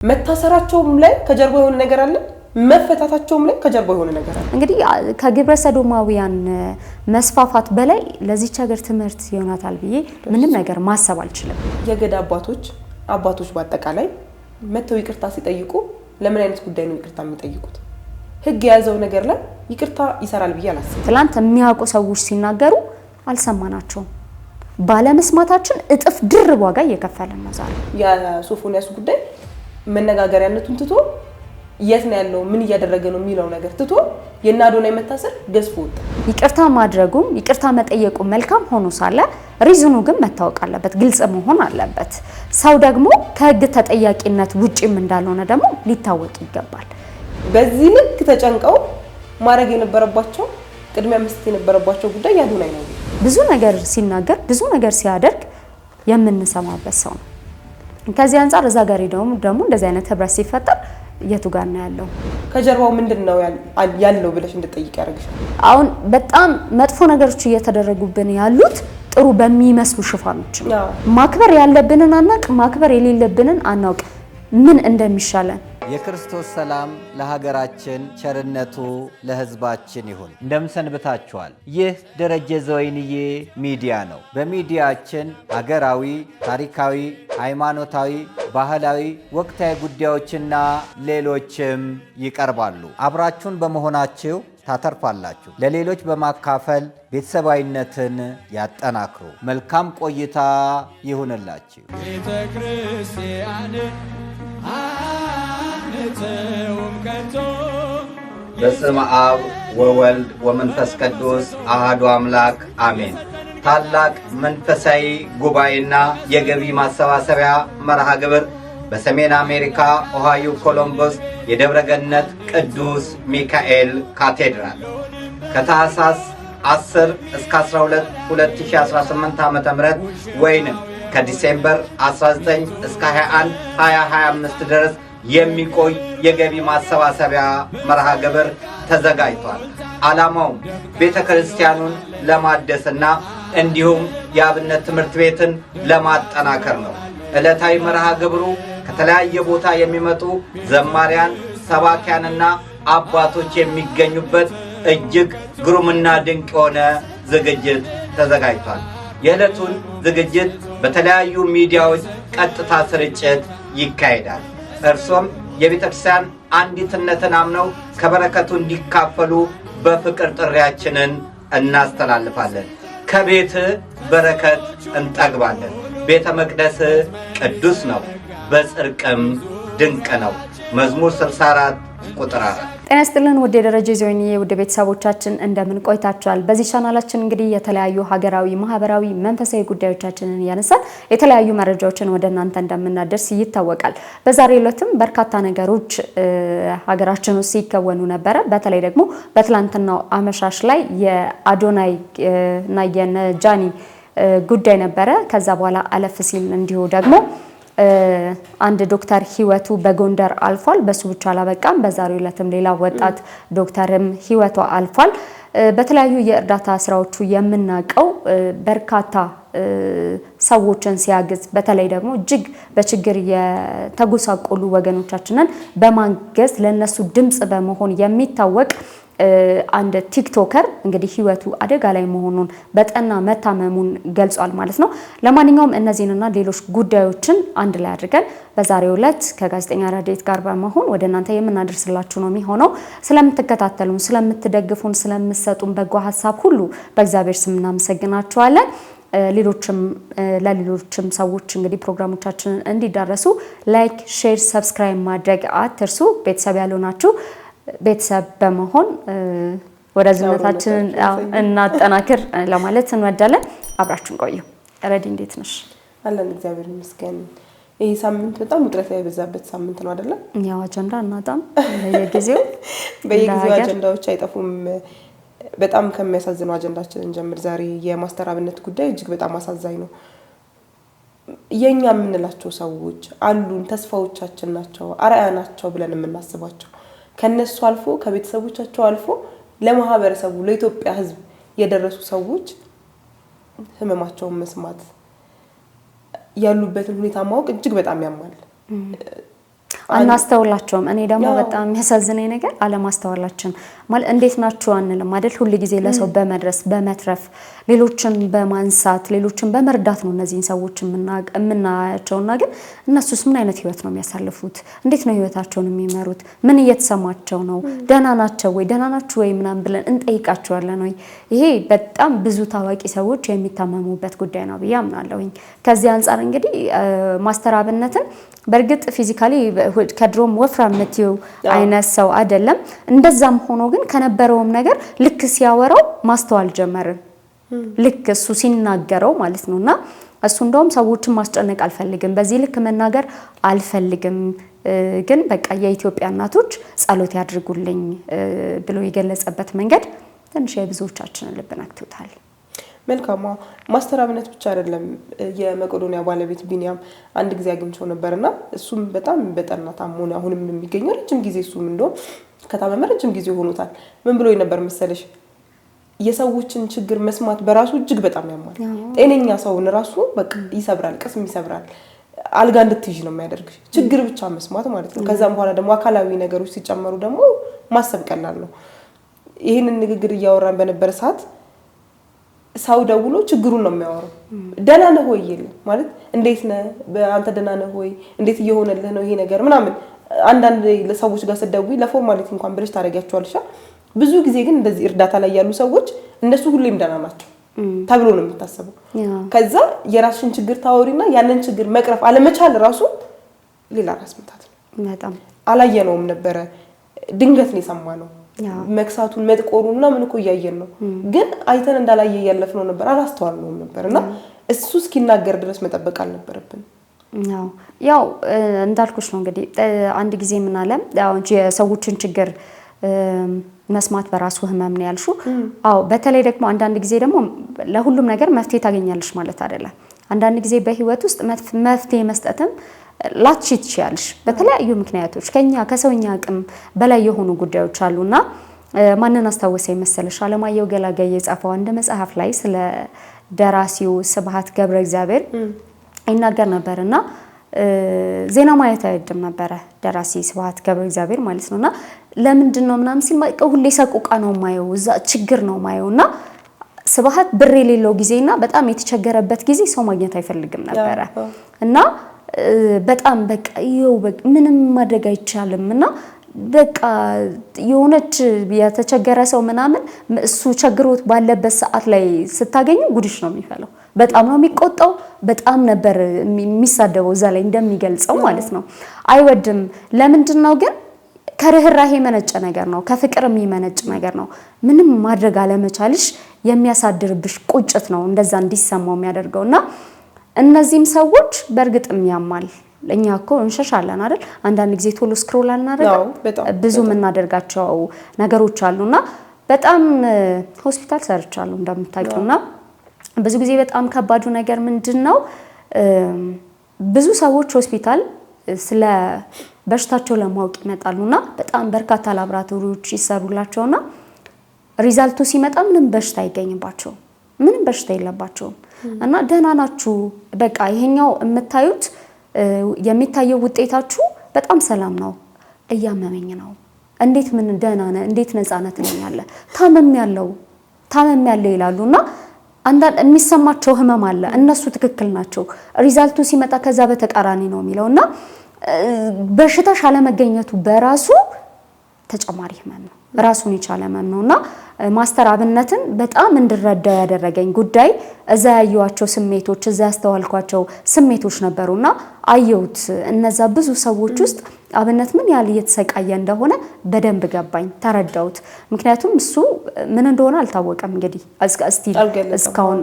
መታሰራቸውም ላይ ከጀርባ የሆነ ነገር አለ መፈታታቸውም ላይ ከጀርባ የሆነ ነገር አለ እንግዲህ ከግብረ ሰዶማውያን መስፋፋት በላይ ለዚች ሀገር ትምህርት ይሆናታል ብዬ ምንም ነገር ማሰብ አልችልም የገዳ አባቶች በአጠቃላይ መተው ይቅርታ ሲጠይቁ ለምን አይነት ጉዳይ ነው ይቅርታ የሚጠይቁት ህግ ያዘው ነገር ላይ ይቅርታ ይሰራል ብዬ አላስብም ትላንት የሚያውቁ ሰዎች ሲናገሩ አልሰማናቸውም ባለመስማታችን እጥፍ ድርብ ዋጋ እየከፈለን ነው ዛሬ የሶፎንያስ ጉዳይ መነጋገሪያነቱን ትቶ የት ነው ያለው ምን እያደረገ ነው የሚለው ነገር ትቶ የናዶናይ መታሰር ገዝፎ ወጣ ይቅርታ ማድረጉም ይቅርታ መጠየቁም መልካም ሆኖ ሳለ ሪዝኑ ግን መታወቅ አለበት ግልጽ መሆን አለበት ሰው ደግሞ ከህግ ተጠያቂነት ውጪም እንዳልሆነ ደግሞ ሊታወቅ ይገባል በዚህ ልክ ተጨንቀው ማድረግ የነበረባቸው ቅድሚያ መስጠት የነበረባቸው ጉዳይ ያዶናይ ነው ብዙ ነገር ሲናገር ብዙ ነገር ሲያደርግ የምንሰማበት ሰው ነው ከዚህ አንፃር እዛ ጋር ደግሞ እንደዚህ አይነት ህብረት ሲፈጠር የቱ ጋር ነው ያለው ከጀርባው ምንድነው ያለው ብለሽ እንድትጠይቅ ያደርግሻል አሁን በጣም መጥፎ ነገሮች እየተደረጉብን ያሉት ጥሩ በሚመስሉ ሽፋኖች ማክበር ያለብንን አናቅ ማክበር የሌለብንን አናውቅ ምን እንደሚሻለን የክርስቶስ ሰላም ለሀገራችን ቸርነቱ ለህዝባችን ይሁን እንደምሰንብታችኋል ይህ ደረጀ ዘወይንዬ ሚዲያ ነው በሚዲያችን ሀገራዊ ታሪካዊ ሃይማኖታዊ ባህላዊ ወቅታዊ ጉዳዮችና ሌሎችም ይቀርባሉ አብራችሁን በመሆናችሁ ታተርፋላችሁ ለሌሎች በማካፈል ቤተሰባዊነትን ያጠናክሩ መልካም ቆይታ ይሁንላችሁ ቤተክርስቲያን በስመ አብ ወወልድ ወመንፈስ ቅዱስ አሐዱ አምላክ አሜን ታላቅ መንፈሳዊ ጉባኤና የገቢ ማሰባሰቢያ መርሃ ግብር በሰሜን አሜሪካ ኦሃዮ ኮሎምበስ የደብረገነት ቅዱስ ሚካኤል ካቴድራል ከታህሳስ 10 እስከ 12 2018 ዓ.ም ወይንም ከዲሴምበር 19 እስከ 21 2025 ድረስ የሚቆይ የገቢ ማሰባሰቢያ መርሃ ግብር ተዘጋጅቷል ዓላማው ቤተክርስቲያኑን ለማደስና እንዲሁም የአብነት ትምህርት ቤትን ለማጠናከር ነው ዕለታዊ መርሃ ግብሩ ከተለያየ ቦታ የሚመጡ ዘማሪያን ሰባኪያንና አባቶች የሚገኙበት እጅግ ግሩምና ድንቅ የሆነ ዝግጅት ተዘጋጅቷል የዕለቱን ዝግጅት በተለያዩ ሚዲያዎች ቀጥታ ስርጭት ይካሄዳል እርሶም የቤተክርስቲያን አንዲትነትን አምነው ከበረከቱ እንዲካፈሉ በፍቅር ጥሪያችንን እናስተላልፋለን ከቤት በረከት እንጠግባለን ቤተ መቅደስ ቅዱስ ነው በጽድቅም ድንቅ ነው መዝሙር 64 ቁጥር 4 ጤና ይስጥልን ወደ ደረጀ ዘወይንዬ ወደ ቤተሰቦቻችን እንደምን ቆይታችኋል በዚህ ቻናላችን እንግዲህ የተለያዩ ሀገራዊ ማህበራዊ መንፈሳዊ ጉዳዮቻችንን ያነሳል የተለያዩ መረጃዎችን ወደናንተ እንደምናደርስ ይታወቃል በዛሬው ዕለትም በርካታ ነገሮች ሀገራችን ውስጥ ሲከወኑ ነበር በተለይ ደግሞ በትላንትናው አመሻሽ ላይ የአዶናይ እና የነጃኒ ጉዳይ ነበር ከዛ በኋላ አለፍ ሲል እንዲሁ ደግሞ አንድ ዶክተር ህይወቱ በጎንደር አልፏል በሱ ብቻ አላበቃም በዛሬው ዕለትም ሌላ ወጣት ዶክተርም ህይወቱ አልፏል በተለያዩ የእርዳታ ስራዎቹ የምናቀው በርካታ ሰዎችን ሲያግዝ በተለይ ደግሞ እጅግ በችግር የተጎሳቆሉ ወገኖቻችንን በማገዝ ለነሱ ድምጽ በመሆን የሚታወቅ አንድ ቲክቶከር እንግዲህ ህይወቱ አደጋ ላይ መሆኑን በጠና መታመሙን ገልጿል ማለት ነው ለማንኛውም እነዚህንና ሌሎች ጉዳዮችን አንድ ላይ አድርገን በዛሬው ዕለት ከጋዜጠኛ ረዴት ጋር በመሆን ወደናንተ የምናደርስላችሁ ነው የሚሆነው ስለምትከታተሉን ስለምትደግፉን ስለምትሰጡን በጎ ሐሳብ ሁሉ በእግዚአብሔር ስም እናመሰግናችኋለን ለሌሎችም ሰዎች እንግዲህ ፕሮግራሞቻችንን እንዲዳረሱ ላይክ ሼር ሰብስክራይብ ማድረግ አትርሱ ቤተሰብ ያሉናችሁ ቤተሰብ በመሆን ወዳጅነታችንን እናጠናክር ለማለት እንወዳለን አብራችሁን ቆዩ ረዲ እንዴት ነሽ አለን እግዚአብሔር ይመስገን ይሄ ሳምንት በጣም ውጥረት ያበዛበት ሳምንት ነው አይደለ ያው አጀንዳ እናጣም በየጊዜው አጀንዳዎች አይጠፉም በጣም ከሚያሳዝነው አጀንዳችንን ጀምር ዛሬ የማስተራብነት ጉዳይ እጅግ በጣም አሳዛኝ ነው የኛ የምንላቸው ሰዎች አሉን ተስፋዎቻችን ናቸው አርአያ ናቸው ብለን የምናስባቸው ከነሱ አልፎ ከቤተሰቦቻቸው አልፎ ለማህበረሰቡ ለኢትዮጵያ ህዝብ የደረሱ ሰዎች ህመማቸውን መስማት ያሉበትን ሁኔታ ማወቅ እጅግ በጣም ያማል አናስተውላቸውም። እኔ ደግሞ በጣም የሚያሳዝነኝ ነገር አለማስተዋላችን ማለት እንዴት ናቸው አንልም አይደል? ሁሉ ጊዜ ለሰው በመድረስ በመትረፍ ሌሎችን በማንሳት ሌሎችን በመርዳት ነው እነዚህን ሰዎች የምናያቸውና ግን እነሱስ ምን አይነት ህይወት ነው የሚያሳልፉት? እንዴት ነው ህይወታቸውን የሚመሩት? ምን እየተሰማቸው ነው? ደህና ናቸው ወይ ደህና ናችሁ ወይ ምናምን ብለን እንጠይቃቸዋለን ወይ? ይሄ በጣም ብዙ ታዋቂ ሰዎች የሚታመሙበት ጉዳይ ነው ብዬ አምናለሁኝ። ከዚህ አንጻር እንግዲህ ማስተር አብነትን በእርግጥ ፊዚካሊ ከድሮም ወፍራም የምትይው አይነት ሰው አይደለም። እንደዛም ሆኖ ግን ከነበረውም ነገር ልክ ሲያወራው ማስተዋል ጀመርን። ልክ እሱ ሲናገረው ማለት ነውና እሱ እንደውም ሰዎችን ማስጨነቅ አልፈልግም፣ በዚህ ልክ መናገር አልፈልግም፣ ግን በቃ የኢትዮጵያ እናቶች ጸሎት ያድርጉልኝ ብሎ የገለጸበት መንገድ ትንሽ የብዙዎቻችንን ልብ ነክቶታል። መልካም ማስተር አብነት ብቻ አይደለም የመቄዶንያ ባለቤት ቢኒያም አንድ ጊዜ አግኝቼው ነበርና እሱም በጣም በጠና ታሞ ነው አሁንም የሚገኘው። ረጅም ጊዜ እሱም እንደው ከታመመ ረጅም ጊዜ ሆኖታል። ምን ብሎ ነበር መሰለሽ? የሰዎችን ችግር መስማት በራሱ እጅግ በጣም ያማል። ጤነኛ ሰውን ራሱ በቃ ይሰብራል፣ ቅስም ይሰብራል። አልጋ እንድትይዥ ነው የሚያደርግሽ ችግር ብቻ መስማት ማለት ነው። ከዛም በኋላ ደግሞ አካላዊ ነገሮች ሲጨመሩ ደግሞ ማሰብ ቀላል ነው። ይሄንን ንግግር እያወራን በነበረ ሰዓት ሰው ደውሎ ችግሩን ነው የሚያወራው። ደህና ነህ ወይ ይላል ማለት እንዴት ነህ አንተ ደህና ነህ ወይ እንዴት እየሆነልህ ነው ይሄ ነገር ምናምን። አንዳንድ ለሰዎች ጋር ስትደውይ ለፎርማሊቲ እንኳን ብለሽ ታደርጊያቸዋለሽ። ብዙ ጊዜ ግን እንደዚህ እርዳታ ላይ ያሉ ሰዎች እነሱ ሁሌም ደህና ናቸው ተብሎ ነው የሚታሰበው። ከዛ የራስሽን ችግር ታወሪና ያንን ችግር መቅረፍ አለመቻል ራሱ ሌላ ራስ ምታት ነው። በጣም አላየነውም ነበረ፣ ድንገት ነው የሰማነው። መክሳቱን መጥቆሩና ምን እኮ እያየን ነው፣ ግን አይተን እንዳላየ ያለፍነው ነበር፣ አላስተዋልነውም ነበርና እሱ እስኪናገር ድረስ መጠበቅ አልነበረብን። ያው እንዳልኩሽ ነው እንግዲህ አንድ ጊዜ ምን አለ ያው የሰዎችን ችግር መስማት በራሱ ህመም ነው ያልሽው። በተለይ ደግሞ አንዳንድ ጊዜ ደግሞ ለሁሉም ነገር መፍትሄ ታገኛለሽ ማለት አይደለም። አንዳንድ ጊዜ በህይወት ውስጥ መፍትሄ መስጠትም ላትችይ ትችያለሽ በተለያዩ ምክንያቶች ከሰውኛ አቅም በላይ የሆኑ ጉዳዮች አሉና ማንን አስታወሰኝ መሰለሽ? አለማየሁ ገላጋይ የጻፈው አንድ መጽሐፍ ላይ ስለ ደራሲው ስብሐት ገብረ እግዚአብሔር ይናገር ነበርና ዜና ማየት አይወድም ነበረ ደራሲ ስብሐት ገብረ እግዚአብሔር ማለት ነውና ለምንድን ነው ምናምን ሲል ሁሌ ሰቆቃ ነው ማየው፣ እዛ ችግር ነው ማየውና ስብሐት ብር የሌለው ጊዜና በጣም የተቸገረበት ጊዜ ሰው ማግኘት አይፈልግም ነበረ እና በጣም በቃ ይኸው ምንም ማድረግ አይቻልምና በቃ የሆነች የተቸገረ ሰው ምናምን እሱ ቸግሮት ባለበት ሰዓት ላይ ስታገኙ ጉድሽ ነው የሚፈለው። በጣም ነው የሚቆጣው፣ በጣም ነበር የሚሳደበው እዛ ላይ እንደሚገልጸው ማለት ነው። አይወድም። ለምንድን ነው ግን? ከርህራሄ የመነጨ ነገር ነው፣ ከፍቅር የሚመነጭ ነገር ነው። ምንም ማድረግ አለመቻልሽ የሚያሳድርብሽ ቁጭት ነው እንደዛ እንዲሰማው የሚያደርገውና እነዚህም ሰዎች በእርግጥም ያማል። እኛ እኮ እንሸሻለን አይደል? አንዳንድ ጊዜ ቶሎ ስክሮል አናደርግም። ብዙ የምናደርጋቸው ነገሮች አሉና በጣም ሆስፒታል ሰርቻለሁ እንደምታውቂውና ብዙ ጊዜ በጣም ከባዱ ነገር ምንድነው? ብዙ ሰዎች ሆስፒታል ስለ በሽታቸው ለማወቅ ይመጣሉና በጣም በርካታ ላብራቶሪዎች ይሰሩላቸውና ሪዛልቱ ሲመጣ ምንም በሽታ አይገኝባቸውም፣ ምንም በሽታ የለባቸውም እና ደህና ናችሁ በቃ ይሄኛው የምታዩት የሚታየው ውጤታችሁ በጣም ሰላም ነው፣ እያመመኝ ነው፣ እንዴት ምን ደህና ነህ፣ እንዴት ነፃነት ነኝ ያለ ታመም ያለው ይላሉና አንዳንድ የሚሰማቸው ህመም አለ። እነሱ ትክክል ናቸው፣ ሪዛልቱ ሲመጣ ከዛ በተቃራኒ ነው የሚለውና በሽታሽ አለመገኘቱ በራሱ ተጨማሪ ህመም ነው፣ ራሱን የቻለ ህመም ነውና ማስተር አብነትን በጣም እንድረዳው ያደረገኝ ጉዳይ እዛ ያዩዋቸው ስሜቶች እዛ ያስተዋልኳቸው ስሜቶች ነበሩና አየሁት። እነዛ ብዙ ሰዎች ውስጥ አብነት ምን ያህል እየተሰቃየ እንደሆነ በደንብ ገባኝ፣ ተረዳሁት። ምክንያቱም እሱ ምን እንደሆነ አልታወቀም። እንግዲህ እስካሁን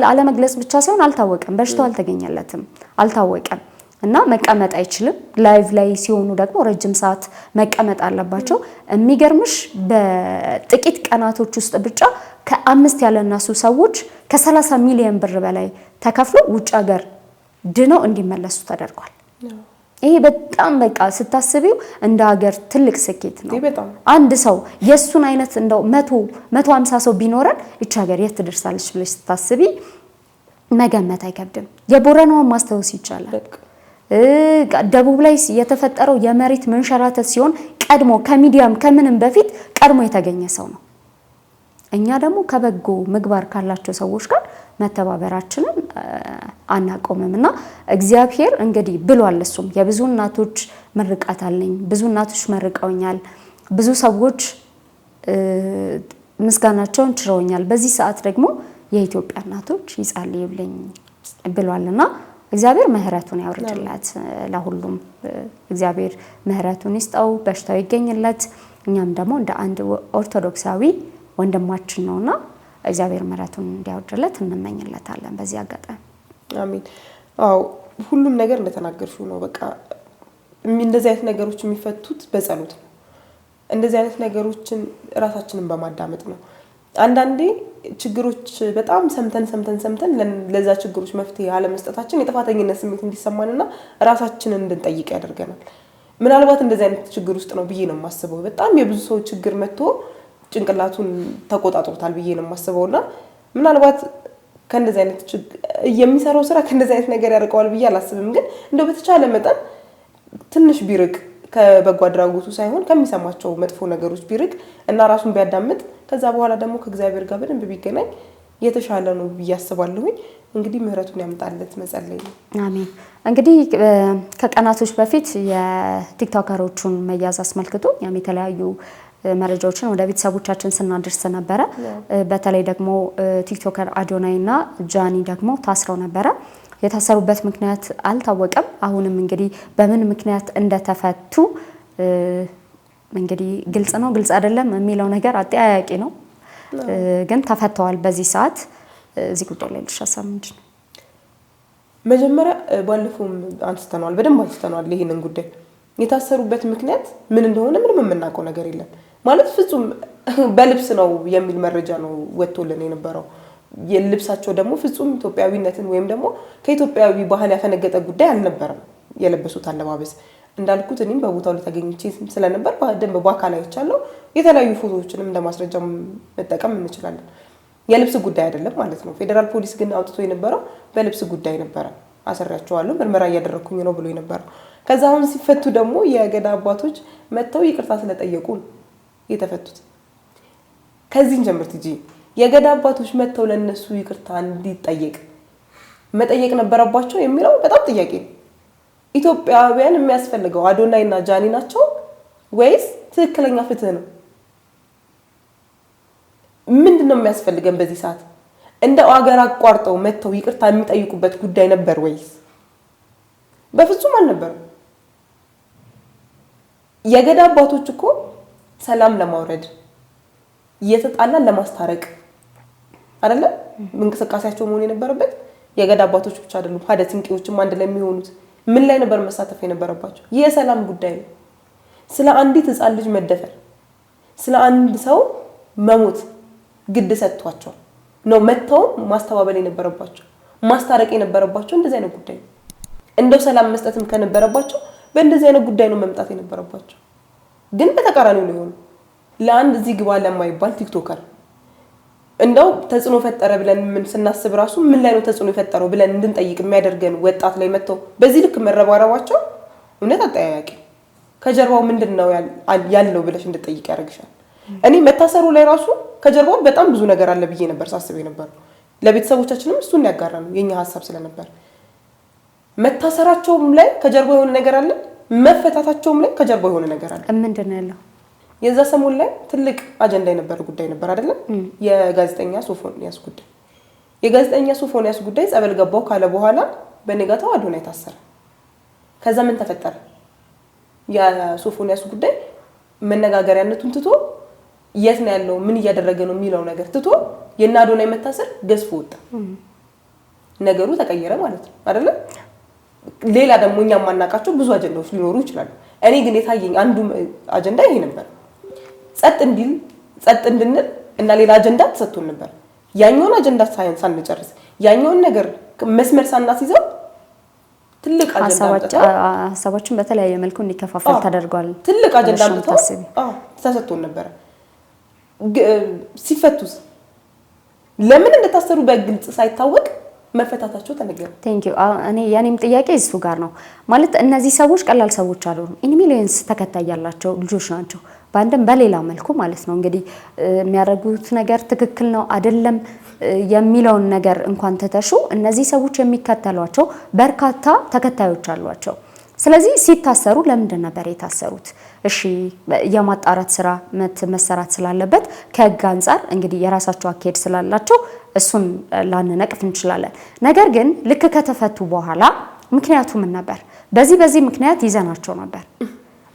አለመግለጽ ብቻ ሳይሆን አልታወቀም፣ በሽታው አልተገኘለትም፣ አልታወቀም እና መቀመጥ አይችልም። ላይቭ ላይ ሲሆኑ ደግሞ ረጅም ሰዓት መቀመጥ አለባቸው። የሚገርምሽ በጥቂት ቀናቶች ውስጥ ብቻ ከ5 ያለናሱ ሰዎች ከ30 ሚሊዮን ብር በላይ ተከፍሎ ውጭ ሀገር ድነው እንዲመለሱ ተደርጓል። ይሄ በጣም በቃ ስታስቢው እንደ ሀገር ትልቅ ስኬት ነው። አንድ ሰው የሱን አይነት እንደው 150 ሰው ቢኖረን እቺ ሀገር የት ትደርሳለች ብለሽ ስታስቢ መገመት አይከብድም። የቦረናውን ማስተዋወስ ይቻላል። ደቡብ ላይ የተፈጠረው የመሬት መንሸራተት ሲሆን ቀድሞ ከሚዲያም ከምንም በፊት ቀድሞ የተገኘ ሰው ነው። እኛ ደግሞ ከበጎ ምግባር ካላቸው ሰዎች ጋር መተባበራችንን አናቆምምና እግዚአብሔር እንግዲህ ብሏል። እሱም የብዙ እናቶች ምርቃት አለኝ፣ ብዙ እናቶች መርቀውኛል፣ ብዙ ሰዎች ምስጋናቸውን ችረውኛል። በዚህ ሰዓት ደግሞ የኢትዮጵያ እናቶች ይጸልዩልኝ ብሏልና እግዚአብሔር ምህረቱን ያወርድላት። ለሁሉም እግዚአብሔር ምህረቱን ይስጠው፣ በሽታው ይገኝለት። እኛም ደግሞ እንደ አንድ ኦርቶዶክሳዊ ወንድማችን ነውና እግዚአብሔር ምህረቱን እንዲያወርድለት እንመኝለታለን በዚህ አጋጣሚ። አሜን። አዎ ሁሉም ነገር እንደተናገርሽው ነው። በቃ እንደዚህ አይነት ነገሮች የሚፈቱት በጸሎት ነው። እንደዚህ አይነት ነገሮችን ራሳችንን በማዳመጥ ነው። አንዳንዴ ችግሮች በጣም ሰምተን ለዛ ችግሮች መፍትሄ አለመስጠታችን የጥፋተኝነት ስሜት እንዲሰማንና ራሳችንን እንድንጠይቅ ያደርገናል። ምናልባት እንደዚህ አይነት ችግር ውስጥ ነው ብዬ ነው የማስበው። በጣም የብዙ ሰው ችግር መጥቶ ጭንቅላቱን ተቆጣጥሮታል ብዬ ነው የማስበውና ምናልባት ከእንደዚህ አይነት የሚሰራው ስራ ከእንደዚህ አይነት ነገር ያርቀዋል ብዬ አላስብም። ግን እንደው በተቻለ መጠን ትንሽ ቢርቅ ከበጎ አድራጎቱ ሳይሆን ከሚሰማቸው መጥፎ ነገሮች ቢርቅ እና ራሱን ቢያዳምጥ ከዛ በኋላ ደግሞ ከእግዚአብሔር ጋር በደንብ ቢገናኝ የተሻለ ነው ብዬ አስባለሁኝ። እንግዲህ ምህረቱን ያምጣለት መጸለይ ነው። አሜን። እንግዲህ ከቀናቶች በፊት የቲክቶከሮቹን መያዝ አስመልክቶ ያም የተለያዩ መረጃዎችን ወደ ቤተሰቦቻችን ስናደርስ ነበረ። በተለይ ደግሞ ቲክቶከር አዶናይና ጃኒ ደግሞ ታስረው ነበረ። የታሰሩበት ምክንያት አልታወቀም። አሁንም እንግዲህ በምን ምክንያት እንደተፈቱ እንግዲህ ግልጽ ነው ግልጽ አይደለም የሚለው ነገር አጠያያቂ ነው። ግን ተፈተዋል። በዚህ ሰዓት እዚህ ጉዳይ ላይ ልሻሳም እንጂ መጀመሪያ ባለፈውም አንስተናል፣ በደንብ አንስተናል። ይሄንን ጉዳይ የታሰሩበት ምክንያት ምን እንደሆነ ምንም የምናውቀው ነገር የለም። ማለት ፍጹም በልብስ ነው የሚል መረጃ ነው ወጥቶልን የነበረው። የልብሳቸው ደግሞ ፍጹም ኢትዮጵያዊነትን ወይም ደግሞ ከኢትዮጵያዊ ባህል ያፈነገጠ ጉዳይ አልነበረም። የለበሱት አለባበስ እንዳልኩት እኔም በቦታው ላይ ተገኝቼ ስለነበር በደንብ በአካል አይቻለሁ። የተለያዩ ፎቶዎችንም እንደማስረጃ መጠቀም እንችላለን። የልብስ ጉዳይ አይደለም ማለት ነው። ፌደራል ፖሊስ ግን አውጥቶ የነበረው በልብስ ጉዳይ ነበረ። አሰሪያቸዋለሁ ምርመራ እያደረኩኝ ነው ብሎ የነበረው። ከዛ አሁን ሲፈቱ ደግሞ የገዳ አባቶች መጥተው ይቅርታ ስለጠየቁ ነው የተፈቱት። ከዚህን ጀምርት እንጂ የገዳ አባቶች መጥተው ለነሱ ይቅርታ እንዲጠየቅ መጠየቅ ነበረባቸው የሚለው በጣም ጥያቄ ነው። ኢትዮጵያውያን የሚያስፈልገው አዶናይና ጃኒ ናቸው ወይስ ትክክለኛ ፍትህ ነው? ምንድነው የሚያስፈልገን በዚህ ሰዓት? እንደ አገር አቋርጠው መጥተው ይቅርታ የሚጠይቁበት ጉዳይ ነበር ወይስ? በፍጹም አልነበረም። የገዳ አባቶች እኮ ሰላም ለማውረድ የተጣላን ለማስታረቅ አይደለ እንቅስቃሴያቸው መሆን የነበረበት። የገዳ አባቶች ብቻ አይደሉም፣ ሀደ ሲንቄዎችም አንድ ላይ የሚሆኑት ምን ላይ ነበር መሳተፍ የነበረባቸው? የሰላም ጉዳይ ነው። ስለ አንዲት ህፃን ልጅ መደፈር፣ ስለ አንድ ሰው መሞት ግድ ሰጥቷቸው ነው መተው ማስተባበል የነበረባቸው፣ ማስታረቅ የነበረባቸው። እንደዚህ አይነት ጉዳይ ነው። እንደው ሰላም መስጠትም ከነበረባቸው በእንደዚህ አይነት ጉዳይ ነው መምጣት የነበረባቸው። ግን በተቃራኒው ነው የሆነው። ለአንድ እዚህ ግባ ለማይባል ቲክቶከር እንደው ተጽዕኖ ፈጠረ ብለን ምን ስናስብ ራሱ ምን ላይ ነው ተጽዕኖ የፈጠረው ብለን እንድንጠይቅ የሚያደርገን ወጣት ላይ መጥተው በዚህ ልክ መረባረባቸው እውነት አጠያያቂ። ከጀርባው ምንድነው ያለው ብለሽ እንድጠይቅ ያደርግሻል። እኔ መታሰሩ ላይ ራሱ ከጀርባው በጣም ብዙ ነገር አለ ብዬ ነበር ሳስብ ነበር። ለቤተሰቦቻችንም እሱን ያጋራነው የኛ ሐሳብ ስለነበር መታሰራቸውም ላይ ከጀርባው የሆነ ነገር አለ፣ መፈታታቸውም ላይ ከጀርባው የሆነ ነገር አለ። ምንድነው ያለው? የዛ ሰሞን ላይ ትልቅ አጀንዳ የነበረ ጉዳይ ነበር አይደለም? የጋዜጠኛ ሶፎንያስ ጉዳይ። የጋዜጠኛ ሶፎንያስ ጉዳይ ጸበል ገባው ካለ በኋላ በነጋታው አዶናይ ታሰረ። ከዛ ምን ተፈጠረ? የሶፎንያስ ጉዳይ መነጋገሪያነቱን ትቶ የት ነው ያለው ምን እያደረገ ነው የሚለው ነገር ትቶ የና አዶናይ መታሰር ገዝፎ ወጣ። ነገሩ ተቀየረ ማለት ነው አይደለም? ሌላ ደግሞ እኛ ማናቃቸው ብዙ አጀንዳዎች ሊኖሩ ይችላሉ። እኔ ግን የታየኝ አንዱ አጀንዳ ይሄ ነበር። ጸጥ እንድንል እና ሌላ አጀንዳ ተሰጥቶን ነበር። ያኛውን አጀንዳ ሳንጨርስ ያኛውን ነገር መስመር ሳናስይዘው ትልቅ አጀንዳ ሀሳባችን በተለያየ መልኩ እንዲከፋፈል ተደርጓል። ትልቅ አጀንዳ ተሰጥቶን ነበር። ሲፈቱስ ለምን እንደታሰሩ በግልጽ ሳይታወቅ መፈታታቸው ተነገረ። ቴንክ ዩ። እኔ የኔም ጥያቄ እሱ ጋር ነው ማለት እነዚህ ሰዎች ቀላል ሰዎች አይደሉም። ኢን ሚሊየንስ ተከታይ ያላቸው ልጆች ናቸው በአንድም በሌላ መልኩ ማለት ነው። እንግዲህ የሚያደርጉት ነገር ትክክል ነው አይደለም የሚለውን ነገር እንኳን ተተሹ እነዚህ ሰዎች የሚከተሏቸው በርካታ ተከታዮች አሏቸው። ስለዚህ ሲታሰሩ ለምንድን ነበር የታሰሩት? እሺ የማጣራት ስራ መሰራት ስላለበት ከህግ አንፃር እንግዲህ የራሳቸው አካሄድ ስላላቸው እሱን ላንነቅፍ እንችላለን። ነገር ግን ልክ ከተፈቱ በኋላ ምክንያቱ ምን ነበር? በዚህ ምክንያት ይዘናቸው ነበር።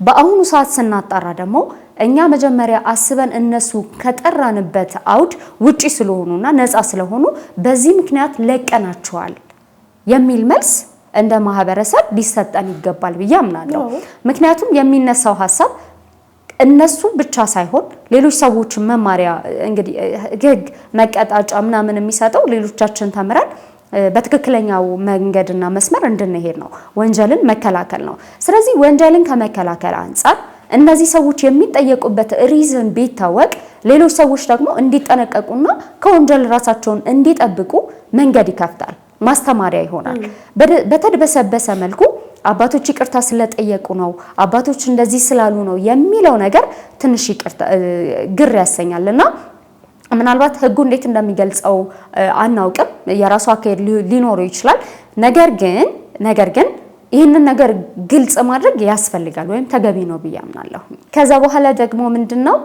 በአሁኑ ሰዓት ስናጣራ ደግሞ እኛ መጀመሪያ አስበን እነሱ ከጠራንበት አውድ ውጪ ስለሆኑና ነፃ ስለሆኑ በዚህ ምክንያት ለቀናቸዋል የሚል መልስ እንደ ማህበረሰብ ሊሰጠን ይገባል ብዬ አምናለሁ። ምክንያቱም የሚነሳው ሐሳብ እነሱ ብቻ ሳይሆን ሌሎች ሰዎች መማሪያ እንግዲህ ህግ መቀጣጫ ምናምን የሚሰጠው ሌሎቻችን ተምረን በትክክለኛው መንገድና መስመር እንድንሄድ ነው። ወንጀልን መከላከል ነው። ስለዚህ ወንጀልን ከመከላከል አንፃር እነዚህ ሰዎች የሚጠየቁበት ሪዝን ቢታወቅ ሌሎች ሰዎች ደግሞ እንዲጠነቀቁና ከወንጀል ራሳቸውን እንዲጠብቁ መንገድ ይከፍታል፣ ማስተማሪያ ይሆናል። በተድበሰበሰ መልኩ አባቶች ይቅርታ ስለጠየቁ ነው፣ አባቶች እንደዚህ ስላሉ ነው የሚለው ነገር ትንሽ ግር ያሰኛልና ምናልባት ህጉ እንዴት እንደሚገልጸው አናውቅም። የራሱ አካሄድ ሊኖረው ይችላል። ነገር ግን ይህንን ነገር ግልጽ ማድረግ ያስፈልጋል ወይም ተገቢ ነው ብዬ አምናለሁ። ከዛ በኋላ ደግሞ ምንድነው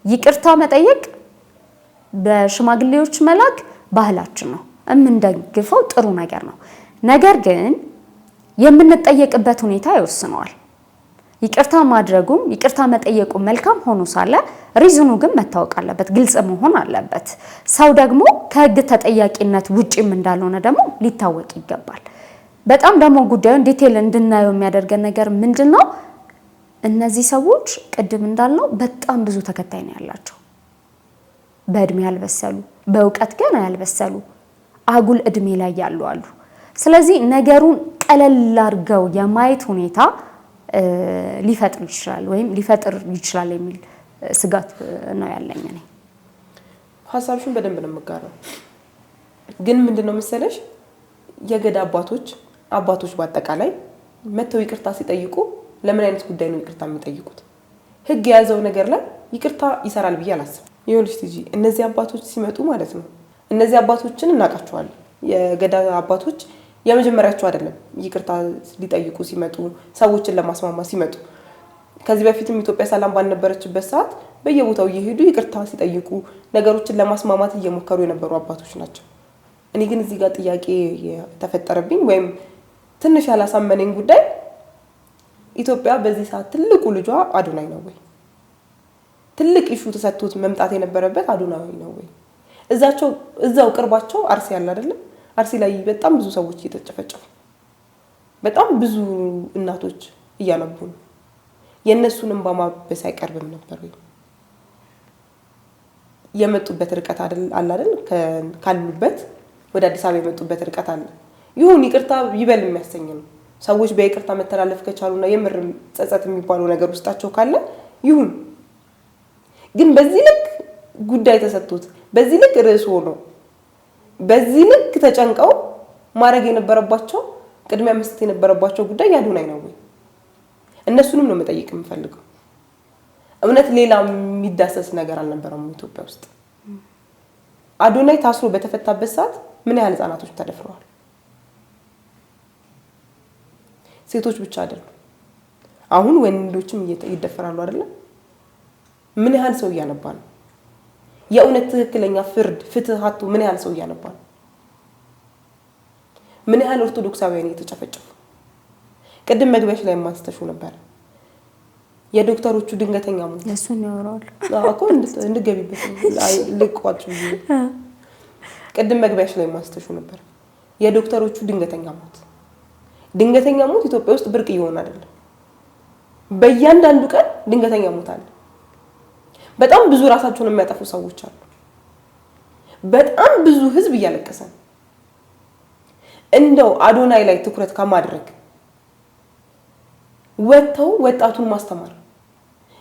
ይቅርታ መጠየቅ በሽማግሌዎች መላክ ባህላችን ነው፣ የምንደግፈው ጥሩ ነገር ነው። ነገር ግን የምንጠየቅበት ሁኔታ ይወስነዋል። ይቅርታ ማድረጉም ይቅርታ መጠየቁ መልካም ሆኖ ሳለ ሪዝኑ ግን መታወቅ አለበት፣ ግልጽ መሆን አለበት። ሰው ደግሞ ከህግ ተጠያቂነት ውጪም እንዳልሆነ ደግሞ ሊታወቅ ይገባል። በጣም ደግሞ ጉዳዩን ዲቴል እንድናየው የሚያደርገን ነገር ምንድነው? እነዚህ ሰዎች ቅድም እንዳልነው በጣም ብዙ ተከታይ ነው ያላቸው። በእድሜ ያልበሰሉ፣ በእውቀት ገና ያልበሰሉ፣ አጉል እድሜ ላይ ያሉ አሉ። ስለዚህ ነገሩን ቀለል አድርገው የማየት ሁኔታ ሊፈጥር ይችላል የሚል ስጋት ነው ያለኝ። እኔ ሀሳብሽን በደንብ ነው የምጋራው። ግን ምንድነው መሰለሽ የገዳ አባቶች በአጠቃላይ መተው ይቅርታ ሲጠይቁ ለምን አይነት ጉዳይ ነው ይቅርታ የሚጠይቁት? ህግ የያዘው ነገር ላይ ይቅርታ ይሰራል ብዬ አላስብም። ይኸውልሽ ልጅ እነዚህ አባቶች ሲመጡ ማለት ነው እነዚህ አባቶችን እናውቃቸዋለን። የገዳ አባቶች የመጀመሪያቸው አይደለም ይቅርታ ሊጠይቁ ሲመጡ፣ ሰዎችን ለማስማማት ሲመጡ። ከዚህ በፊትም ኢትዮጵያ ሰላም ባልነበረችበት ሰዓት በየቦታው እየሄዱ ይቅርታ ሲጠይቁ ነገሮችን ለማስማማት እየሞከሩ የነበሩ አባቶች ናቸው። እኔ ግን እዚህ ጋር ጥያቄ ተፈጠረብኝ ወይም ትንሽ ያላሳመነኝ ጉዳይ ኢትዮጵያ በዚህ ሰዓት ትልቁ ልጇ አዶናይ ነው ወይ? ትልቅ ኢሹ ተሰጥቶት መምጣት የነበረበት አዶናይ ነው ወይ? እዛው ቅርባቸው አርሲ ያለ አይደለም? አርሲ ላይ በጣም ብዙ ሰዎች እየተጨፈጨፉ በጣም ብዙ እናቶች እያነቡ ነው። የእነሱንም በማበስ አይቀርብም ነበር ወይ? የመጡበት ርቀት አለ አይደል? ካሉበት ወደ አዲስ አበባ የመጡበት ርቀት አለ። ይሁን ይቅርታ ይበል የሚያሰኝ ነው። ሰዎች በይቅርታ መተላለፍ ከቻሉና የምር ጸጸት የሚባለው ነገር ውስጣቸው ካለ ይሁን። ግን በዚህ ልክ ጉዳይ ተሰጥቶት በዚህ ልክ ርዕስ ሆኖ በዚህ ልክ ተጨንቀው ማድረግ የነበረባቸው ቅድሚያ መስጠት የነበረባቸው ጉዳይ ያዶናይ ነው ወይ? እነሱንም ነው መጠየቅ የምፈልገው። እውነት ሌላ የሚዳሰስ ነገር አልነበረም ኢትዮጵያ ውስጥ? አዶናይ ታስሮ በተፈታበት ሰዓት ምን ያህል ህፃናቶች ተደፍረዋል? ሴቶች ብቻ አይደሉም፣ አሁን ወንዶችም ይደፈራሉ አይደል? ምን ያህል ሰው እያነባ ነው? የእውነት ትክክለኛ ፍትህ አጥቶ ምን ያህል ሰው እያነባ ነው? ምን ያህል ኦርቶዶክሳውያን እየተጨፈጨፉ? ቅድም መግቢያሽ ላይ ማስተሽው ነበር የዶክተሮቹ ድንገተኛ ሞት። እሱን ያወራል እኮ እንድገቢበት ልቋጭ። ቅድም መግቢያሽ ላይ ማስተሽው ነበር የዶክተሮቹ ድንገተኛ ሞት። ድንገተኛ ሞት ኢትዮጵያ ውስጥ ብርቅ እየሆነ አይደለም። በእያንዳንዱ ቀን ድንገተኛ ሞት አለ። በጣም ብዙ ራሳቸውን የሚያጠፉ ሰዎች አሉ። በጣም ብዙ ህዝብ እያለቀሰ ነው። እንደው አዶናይ ላይ ትኩረት ከማድረግ ወጥተው ወጣቱን ማስተማር፣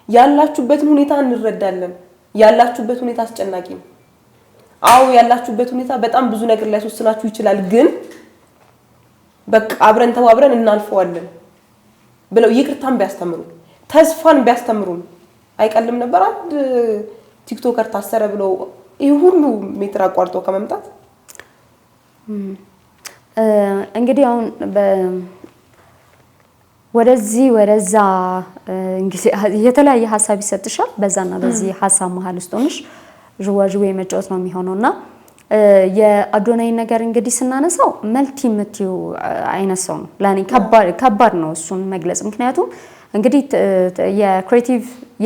ያላችሁበትን ሁኔታ እንረዳለን፣ ያላችሁበት ሁኔታ አስጨናቂ ነው፣ አዎ ያላችሁበት ሁኔታ በጣም ብዙ ነገር ሊያስወስናችሁ ይችላል፣ ግን በቃ አብረን ተባብረን እናልፈዋለን ብለው ይቅርታን ቢያስተምሩ ተስፋን ቢያስተምሩ አይቀልም ነበር። አንድ ቲክቶከር ታሰረ ብለው ይሄ ሁሉ ሜትር አቋርጦ ከመምጣት እንግዲህ አሁን ወደዚህ ወደዛ እንግዲህ የተለያየ ሀሳብ ይሰጥሻል። በዛና በዚህ ሀሳብ መሀል ውስጥ ሆነሽ ጅዋጅዌ መጫወት ነው የሚሆነውና የአዶናይ ነገር እንግዲህ ስናነሳው መልቲ ምትዩ አይነት ሰው ነው። ለኔ ከባድ ነው እሱን መግለጽ። ምክንያቱም እንግዲህ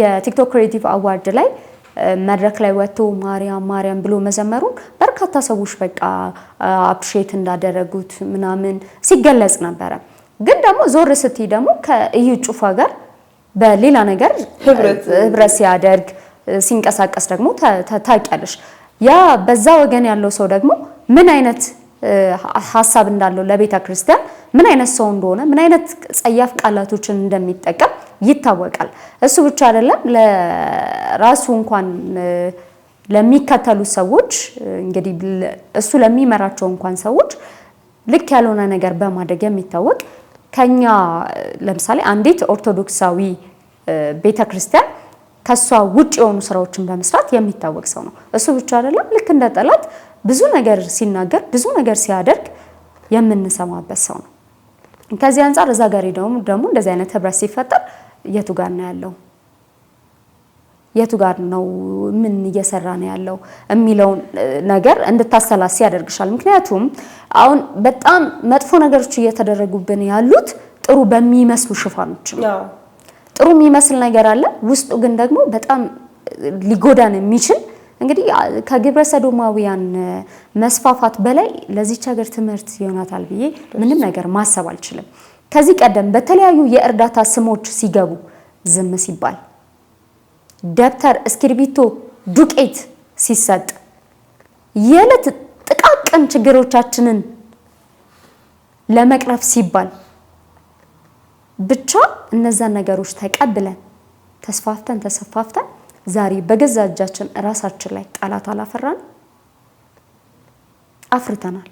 የቲክቶክ ክሬቲቭ አዋርድ ላይ መድረክ ላይ ወጥቶ ማርያም ብሎ መዘመሩን በርካታ ሰዎች በቃ አፕሪሼት እንዳደረጉት ምናምን ሲገለጽ ነበረ። ግን ደግሞ ዞር ስትይ ደግሞ ከእዩ ጩፋ ጋር በሌላ ነገር ህብረት ሲያደርግ ሲንቀሳቀስ ደግሞ ታውቂያለሽ። ያ በዛ ወገን ያለው ሰው ደግሞ ምን አይነት ሐሳብ እንዳለው ለቤተ ክርስቲያን ምን አይነት ሰው እንደሆነ ምን አይነት ጸያፍ ቃላቶችን እንደሚጠቀም ይታወቃል። እሱ ብቻ አይደለም ለራሱ እንኳን ለሚከተሉ ሰዎች እንግዲህ እሱ ለሚመራቸው እንኳን ሰዎች ልክ ያልሆነ ነገር በማድረግ የሚታወቅ ከኛ ለምሳሌ አንዲት ኦርቶዶክሳዊ ቤተክርስቲያን ከሷ ውጭ የሆኑ ስራዎችን በመስራት የሚታወቅ ሰው ነው። እሱ ብቻ አይደለም ልክ እንደ ጠላት ብዙ ነገር ሲናገር ብዙ ነገር ሲያደርግ የምንሰማበት ሰው ነው። ከዚህ አንፃር እዛ ጋር ደግሞ እንደዚህ አይነት ህብረት ሲፈጠር የቱ ጋር ነው ያለው? የቱ ጋር ነው ምን እየሰራ ነው ያለው የሚለው ነገር እንድታሰላስ ያደርግሻል። ምክንያቱም አሁን በጣም መጥፎ ነገሮች እየተደረጉብን ያሉት ጥሩ በሚመስሉ ሽፋኖች ነው። ጥሩ የሚመስል ነገር አለ፣ ውስጡ ግን ደግሞ በጣም ሊጎዳን የሚችል እንግዲህ ከግብረ ሰዶማውያን መስፋፋት በላይ ለዚች ሀገር ትምህርት ይሆናታል ብዬ ምንም ነገር ማሰብ አልችልም። ከዚህ ቀደም በተለያዩ የእርዳታ ስሞች ሲገቡ ዝም ሲባል ደብተር፣ እስክሪብቶ፣ ዱቄት ሲሰጥ የዕለት ጥቃቅን ችግሮቻችንን ለመቅረፍ ሲባል ብቻ እነዛን ነገሮች ተቀብለን ተስፋፍተን ዛሬ በገዛ እጃችን ራሳችን ላይ ጠላት አላፈራን አፍርተናል።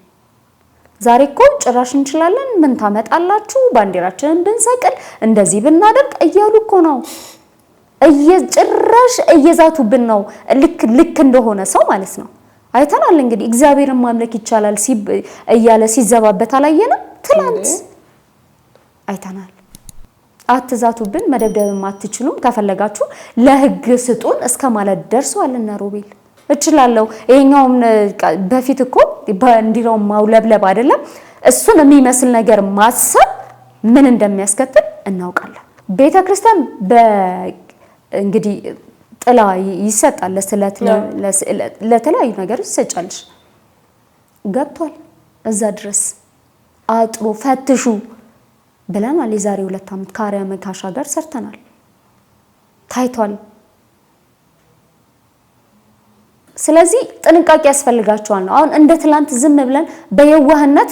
ዛሬ እኮ ጭራሽ እንችላለን፣ ምን ታመጣላችሁ፣ ባንዲራችንን ብንሰቅል እንደዚህ ብናደርግ እያሉ እኮ ነው ጭራሽ እየዛቱብን ነው። ልክ እንደሆነ ሰው ማለት ነው። አይተናል እንግዲህ እግዚአብሔርን ማምለክ ይቻላል እያለ ሲዘባበት አላየንም? ትላንት አይተናል። አትዛቱብን፣ መደብደብም አትችሉም፣ ከፈለጋችሁ ለህግ ስጡን እስከ ማለት ደርሰዋልና ሮቤል እችላለሁ። ይሄኛውም በፊት እኮ ባንዲራው ማውለብለብ አይደለም እሱን የሚመስል ነገር ማሰብ ምን እንደሚያስከትል እናውቃለን። ቤተክርስቲያን እንግዲህ ጥላ ይሰጣል፣ ለስለት ለተለያዩ ነገሮች ይሰጫልሽ። ገብቷል እዛ ድረስ አጥሮ ፈትሹ ብለናል። የዛሬ 2 ዓመት ከአርያ መካሻ ጋር ሰርተናል፣ ታይቷል። ስለዚህ ጥንቃቄ ያስፈልጋቸዋል ነው። አሁን እንደ ትላንት ዝም ብለን በየዋህነት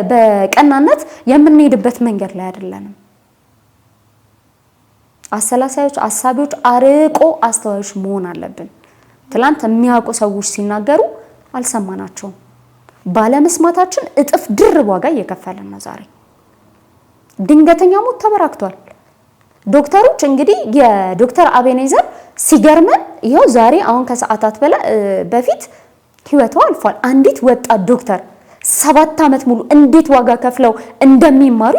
በቀናነት የምንሄድበት መንገድ ላይ አይደለንም። አሰላሳዮች፣ አሳቢዎች፣ አርቆ አስተዋዮች መሆን አለብን። ትላንት የሚያውቁ ሰዎች ሲናገሩ አልሰማናቸውም። ባለመስማታችን እጥፍ ድርብ ዋጋ እየከፈልን ነው። ዛሬ ድንገተኛ ሞት ተበራክቷል። ዶክተሮች እንግዲህ የዶክተር አቤኔዘር ሲገርመን ይኸው ዛሬ አሁን ከሰዓታት በፊት ህይወቷ አልፏል። አንዲት ወጣት ዶክተር 7 ዓመት ሙሉ እንዴት ዋጋ ከፍለው እንደሚማሩ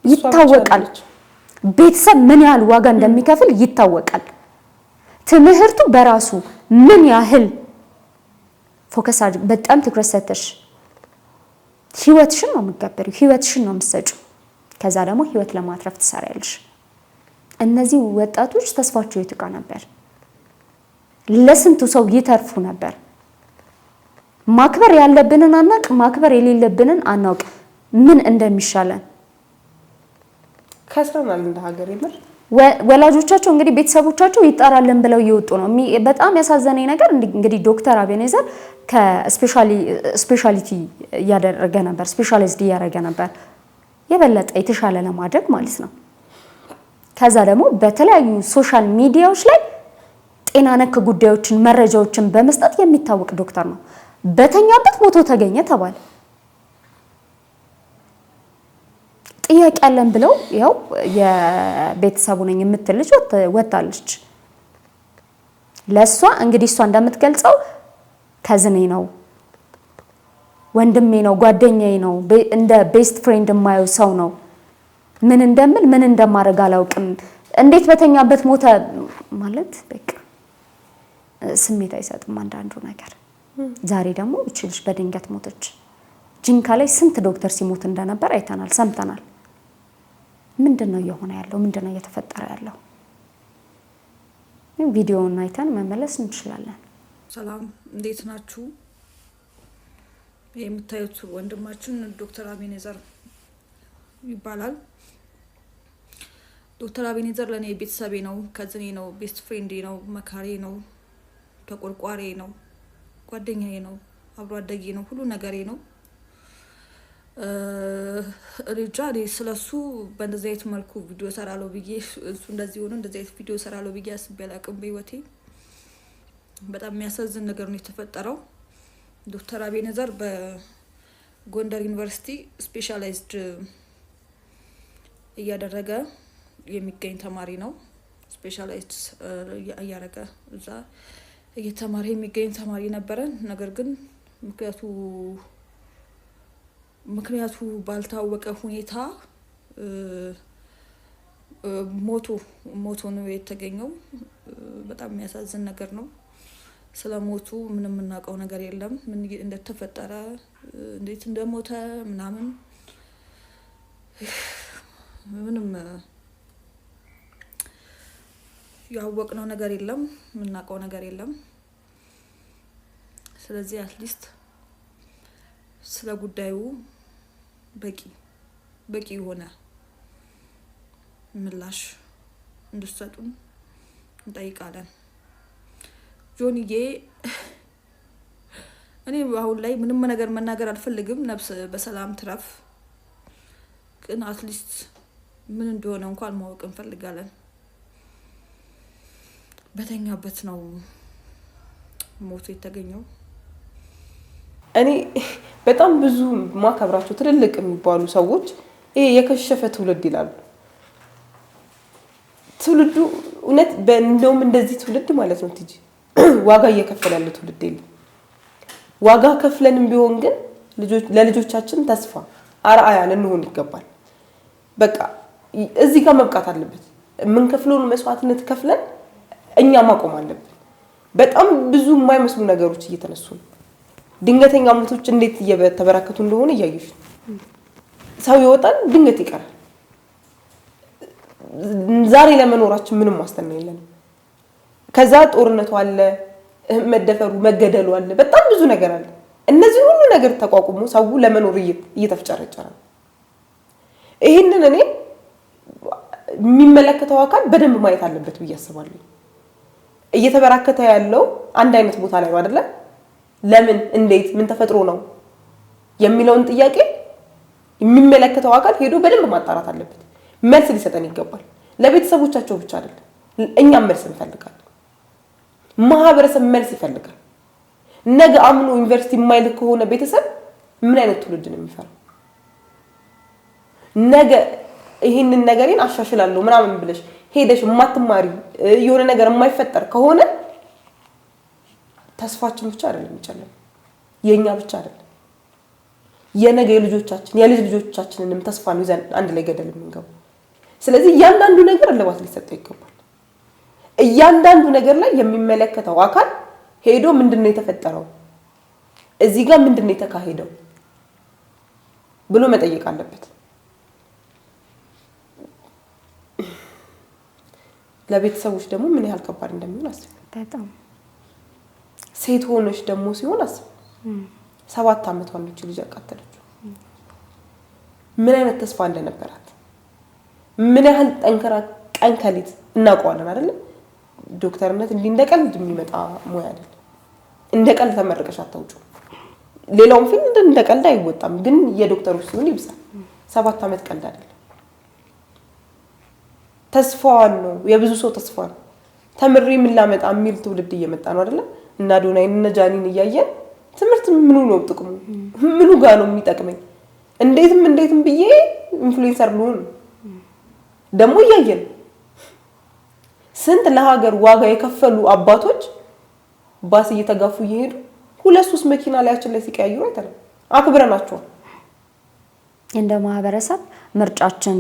ይታወቃል። ቤተሰብ ምን ያህል ዋጋ እንደሚከፍል ይታወቃል። ትምህርቱ በራሱ ምን ያህል ፎከስ በጣም ትኩረት ሰጥተሽ ህይወትሽን ነው የምትገበሪው፣ ህይወትሽን ነው የምትሰጪው። ከዛ ደግሞ ህይወት ለማትረፍ ትሰሪያለሽ። እነዚህ ወጣቶች ተስፋቸው ይጥቃ ነበር። ለስንቱ ሰው ይተርፉ ነበር። ማክበር ያለብንን አናውቅ፣ ማክበር የሌለብንን አናውቅ። ምን እንደሚሻለን ከስረናል እንደ ሀገር ይመር ወላጆቻቸው እንግዲህ ቤተሰቦቻቸው ይጣራልን ብለው ይወጡ ነው። በጣም ያሳዘነኝ ነገር እንግዲህ ዶክተር አቤኔዘር ከስፔሻሊቲ ያደረገ ነበር፣ ስፔሻሊስት ያደረገ ነበር የበለጠ የተሻለ ለማድረግ ማለት ነው። ከዛ ደግሞ በተለያዩ ሶሻል ሚዲያዎች ላይ ጤና ነክ ጉዳዮችን መረጃዎችን በመስጠት የሚታወቅ ዶክተር ነው። በተኛበት ሞቶ ተገኘ ተባለ። ጥያቄ ያለን ብለው ያው የቤተሰቡ ነኝ የምትል ልጅ ወጣለች። ለሷ እንግዲህ እሷ እንደምትገልጸው ከዝኔ ነው፣ ወንድሜ ነው፣ ጓደኛዬ ነው፣ እንደ ቤስት ፍሬንድ የማየው ሰው ነው። ምን እንደምል ምን እንደማደርግ አላውቅም። እንዴት በተኛበት ሞተ ማለት በቃ ስሜት አይሰጥም አንዳንዱ ነገር። ዛሬ ደግሞ እቺ ልጅ በድንገት ሞተች። ጂንካ ላይ ስንት ዶክተር ሲሞት እንደነበር አይተናል፣ ሰምተናል። ምንድነው እየሆነ ያለው? ምንድነው እየተፈጠረ ያለው? ቪዲዮውን አይተን መመለስ እንችላለን። ሰላም፣ እንዴት ናችሁ? የምታዩት ወንድማችን ዶክተር አቤኔዘር ይባላል። ዶክተር አቤኔዘር ለኔ ቤተሰቤ ነው፣ ከዝኔ ነው፣ ቤስት ፍሬንዴ ነው፣ መካሬ ነው፣ ተቆርቋሬ ነው፣ ጓደኛዬ ነው፣ አብሮ አደጌ ነው፣ ሁሉ ነገሬ ነው። ሪጃ ስለሱ በእንደዚህ አይነት መልኩ ቪዲዮ ሰራለው ብዬ እሱ እንደዚህ ሆኖ እንደዚህ አይነት ቪዲዮ ሰራለው ብዬ አስቤ አላቅም በህይወቴ። በጣም የሚያሳዝን ነገር ነው የተፈጠረው። ዶክተር አቤኔዘር በጎንደር ዩኒቨርሲቲ ስፔሻላይዝድ እያደረገ የሚገኝ ተማሪ ነው። ስፔሻላይዝድ እያደረገ እዛ እየተማረ የሚገኝ ተማሪ ነበረ። ነገር ግን ምክንያቱ ባልታወቀ ሁኔታ ሞቶ ነው የተገኘው። በጣም የሚያሳዝን ነገር ነው። ስለ ሞቱ ምንም የምናውቀው ነገር የለም። ምን እንደተፈጠረ እንዴት እንደሞተ ምናምን ምንም ያወቅነው ነገር የለም፣ የምናውቀው ነገር የለም። ስለዚህ አትሊስት ስለ ጉዳዩ በቂ የሆነ ምላሽ እንድትሰጡን እንጠይቃለን። ጆንዬ እኔ አሁን ላይ ምንም ነገር መናገር አልፈልግም። ነፍስ በሰላም ትረፍ። ግን አትሊስት ምን እንደሆነ እንኳን ማወቅ እንፈልጋለን። በተኛበት ነው ሞቶ የተገኘው። እኔ በጣም ብዙ ማከብራቸው ትልልቅ የሚባሉ ሰዎች ይሄ የከሸፈ ትውልድ ይላሉ። ትውልዱ እውነት እንደውም እንደዚህ ትውልድ ማለት ነው ትጂ ዋጋ እየከፈለ ያለ ትውልድ የለም። ዋጋ ከፍለንም ቢሆን ግን ለልጆቻችን ተስፋ አርአያ ልንሆን ይገባል። በቃ እዚህ ጋር መብቃት አለበት። የምንከፍለውን መስዋዕትነት ከፍለን እኛ ማቆም አለብን። በጣም ብዙ የማይመስሉ ነገሮች እየተነሱ ነው። ድንገተኛ ሞቶች እንዴት እየተበራከቱ እንደሆነ እያየሽ ነው። ሰው ይወጣል፣ ድንገት ይቀራል። ዛሬ ለመኖራችን ምንም ዋስትና የለንም። ከዛ ጦርነቱ አለ፣ መደፈሩ፣ መገደሉ አለ፣ በጣም ብዙ ነገር አለ። እነዚህ ሁሉ ነገር ተቋቁሞ ሰው ለመኖር እየተፍጨረጨረ ነው። ይሄንን እኔ የሚመለከተው አካል በደንብ ማየት አለበት ብዬ አስባለሁ። እየተበራከተ ያለው አንድ አይነት ቦታ ላይ ነው አይደለ? ለምን፣ እንዴት፣ ምን ተፈጥሮ ነው የሚለውን ጥያቄ የሚመለከተው አካል ሄዶ በደንብ ማጣራት አለበት። መልስ ሊሰጠን ይገባል። ለቤተሰቦቻቸው ብቻ አይደለም፣ እኛም መልስ እንፈልጋለን። ማህበረሰብ መልስ ይፈልጋል። ነገ አምኖ ዩኒቨርሲቲ የማይልክ ከሆነ ቤተሰብ ምን አይነት ትውልድ ነው የሚፈራው? ነገ ይሄንን ነገሬን አሻሽላለሁ ምናምን ብለሽ ሄደሽ የማትማሪ የሆነ ነገር የማይፈጠር ከሆነ ተስፋችን ብቻ አይደለም ይጨለም፣ የኛ ብቻ አይደለም፣ የነገ የልጆቻችን የልጅ ልጆቻችንንም ተስፋ ነው ይዘን አንድ ላይ ገደል የምንገባው። ስለዚህ እያንዳንዱ ነገር እልባት ሊሰጠው ይገባል። እያንዳንዱ ነገር ላይ የሚመለከተው አካል ሄዶ ምንድነው የተፈጠረው፣ እዚህ ጋር ምንድነው የተካሄደው ብሎ መጠየቅ አለበት። ለቤተሰቦች ደግሞ ምን ያህል ከባድ እንደሚሆን አስብ። በጣም ሴት ሆነሽ ደግሞ ሲሆን አስብ። 7 ዓመት ልጅ ልጅ አቃተለችው። ምን አይነት ተስፋ እንደነበራት ምን ያህል ጠንከራ ቀን ከሌት እናውቀዋለን አይደል? ዶክተርነት እንዲህ እንደቀልድ የሚመጣ ሙያ አይደለም። እንደቀልድ ተመረቀሽ አታውጪው። ሌላውን ፊልም እንደቀልድ አይወጣም፣ ግን የዶክተሮች ሲሆን ይብሳል። 7 ዓመት ቀልድ አይደለም። ተስፋዋን ነው፣ የብዙ ሰው ተስፋ ነው። ተምሬ ምን ላመጣ የሚል ትውልድ እየመጣ ነው አይደለ? እና ዶናይን እነ ጃኒን እያየን ትምህርት ምኑ ነው ጥቅሙ? ምኑ ጋር ነው የሚጠቅመኝ? እንዴትም ብዬ ኢንፍሉዌንሰር ልሆን ደግሞ እያየን ስንት ለሀገር ዋጋ የከፈሉ አባቶች ባስ እየተጋፉ እየሄዱ 2-3 መኪና ላያችን ላይ ሲቀያይሩ አይተናል። አክብረናቸዋል። እንደ ማህበረሰብ ምርጫችን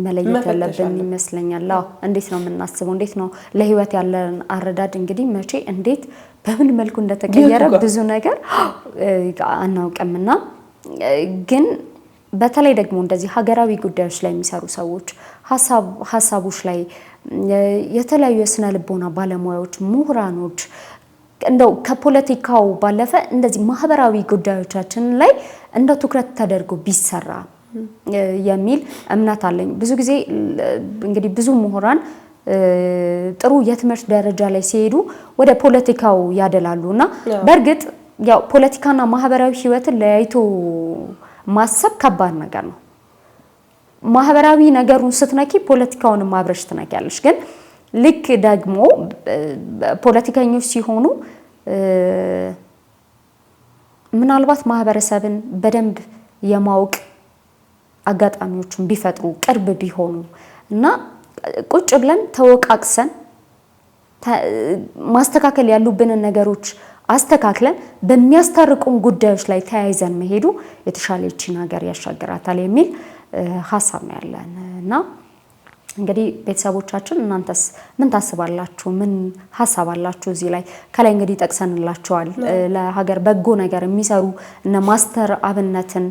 መለየት ያለብን ይመስለኛል። እንዴት ነው የምናስበው? እንዴት ነው ለህይወት ያለን አረዳድ እንግዲህ መቼ እንዴት በምን መልኩ እንደተቀየረ ብዙ ነገር አናውቅምና ግን በተለይ ደግሞ እንደዚህ ሀገራዊ ጉዳዮች ላይ የሚሰሩ ሰዎች ሀሳቦች ላይ የተለያዩ የስነ ልቦና ባለሙያዎች፣ ምሁራኖች እንደው ከፖለቲካው ባለፈ እንደዚህ ማህበራዊ ጉዳዮቻችን ላይ እንደው ትኩረት ተደርጎ ቢሰራ የሚል እምነት አለኝ። ብዙ ጊዜ እንግዲህ ብዙ ምሁራን ጥሩ የትምህርት ደረጃ ላይ ሲሄዱ ወደ ፖለቲካው ያደላሉና በእርግጥ ያው ፖለቲካና ማህበራዊ ህይወትን ለያይቶ ማሰብ ከባድ ነገር ነው። ማህበራዊ ነገሩን ስትነኪ ፖለቲካውንም አብረሽ ትነኪያለሽ። ግን ልክ ደግሞ ፖለቲከኞች ሲሆኑ ምናልባት ማህበረሰብን በደንብ የማወቅ አጋጣሚዎችን ቢፈጥሩ ቅርብ ቢሆኑ እና ቁጭ ብለን ተወቃቅሰን ማስተካከል ያሉብንን ነገሮች አስተካክለን በሚያስታርቁን ጉዳዮች ላይ ተያይዘን መሄዱ የተሻለችን ሀገር ያሻግራታል የሚል ሐሳብ ነው ያለን እና እንግዲህ ቤተሰቦቻችን እናንተስ ምን ታስባላችሁ? ምን ሐሳብ አላችሁ? እዚህ ላይ ከላይ እንግዲህ ጠቅሰንላችኋል። ለሀገር በጎ ነገር የሚሰሩ እነ ማስተር አብነትን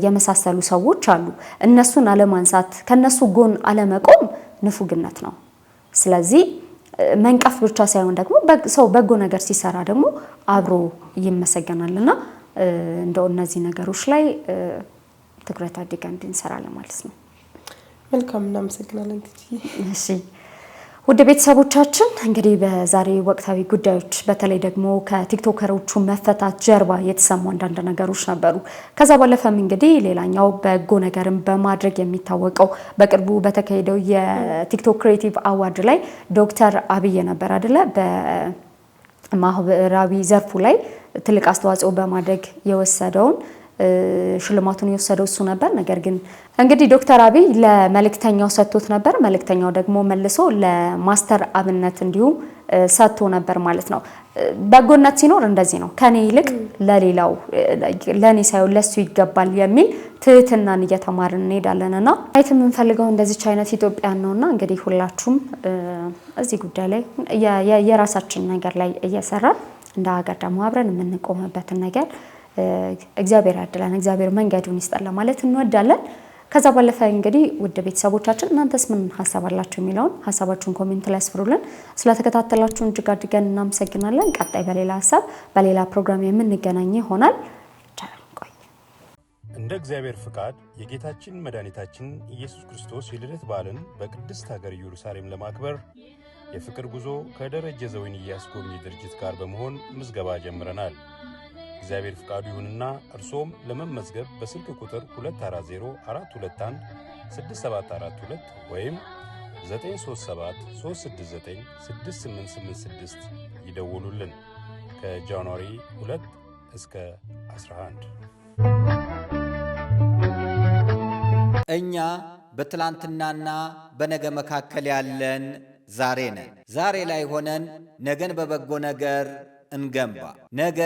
የመሳሰሉ ሰዎች አሉ። እነሱን አለማንሳት ከነሱ ጎን አለመቆም ንፉግነት ነው። ስለዚህ መንቀፍ ብቻ ሳይሆን ደግሞ ሰው በጎ ነገር ሲሰራ ደግሞ አብሮ ይመሰገናልና እንደው እነዚህ ነገሮች ላይ ትኩረት አድርገን እንድንሰራ ለማለት ነው። መልካም እናመሰግናለን። እሺ ውድ ቤተሰቦቻችን እንግዲህ በዛሬ ወቅታዊ ጉዳዮች በተለይ ደግሞ ከቲክቶከሮቹ መፈታት ጀርባ የተሰሙ አንዳንድ ነገሮች ነበሩ። ከዛ ባለፈም እንግዲህ ሌላኛው በጎ ነገርን በማድረግ የሚታወቀው በቅርቡ በተካሄደው የቲክቶክ ክሬቲቭ አዋርድ ላይ ዶክተር አብይ ነበር አይደለ? በማህበራዊ ዘርፉ ላይ ትልቅ አስተዋጽኦ በማድረግ የወሰደውን ሽልማቱን የወሰደው እሱ ነበር። ነገር ግን እንግዲህ ዶክተር አብይ ለመልእክተኛው ሰጥቶት ነበር። መልእክተኛው ደግሞ መልሶ ለማስተር አብነት እንዲሁም ሰጥቶ ነበር ማለት ነው። በጎነት ሲኖር እንደዚህ ነው። ከኔ ይልቅ ለሌላው ለኔ ሳይሆን ለሱ ይገባል የሚል ትህትናን እየተማርን እንሄዳለንና አይት የምንፈልገው እንደዚች አይነት ኢትዮጵያን ነውና እንግዲህ ሁላችሁም እዚህ ጉዳይ ላይ የራሳችን ነገር ላይ እየሰራን እንደ ሀገር ደግሞ አብረን የምንቆምበትን ነገር እግዚአብሔር ያድለን፣ እግዚአብሔር መንገዱን ይስጠን ማለት እንወዳለን። ከዛ ባለፈ እንግዲህ ውድ ቤተሰቦቻችን እናንተስ ምን ሐሳብ አላችሁ የሚለውን ሐሳባችሁን ኮሜንት ላይ አስፍሩልን። ስለተከታተላችሁን እጅግ አድርገን እናመሰግናለን። ቀጣይ በሌላ ሐሳብ በሌላ ፕሮግራም የምንገናኝ ይሆናል። ቆይ እንደ እግዚአብሔር ፍቃድ የጌታችን መድኃኒታችን ኢየሱስ ክርስቶስ የልደት በዓልን በቅድስት ሀገር ኢየሩሳሌም ለማክበር የፍቅር ጉዞ ከደረጀ ዘወይንዬ አስጎብኚ ድርጅት ጋር በመሆን ምዝገባ ጀምረናል። እግዚአብሔር ፍቃዱ ይሁንና እርሶም ለመመዝገብ በስልክ ቁጥር 2404216742 ወይም 93736968886 ይደውሉልን። ከጃንዋሪ 2 እስከ 11 እኛ በትላንትናና በነገ መካከል ያለን ዛሬ ነን። ዛሬ ላይ ሆነን ነገን በበጎ ነገር እንገንባ። ነገ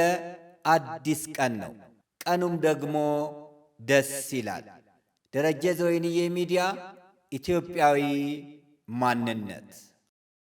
አዲስ ቀን ነው። ቀኑም ደግሞ ደስ ይላል። ደረጀ ዘወይንዬ ሚዲያ ኢትዮጵያዊ ማንነት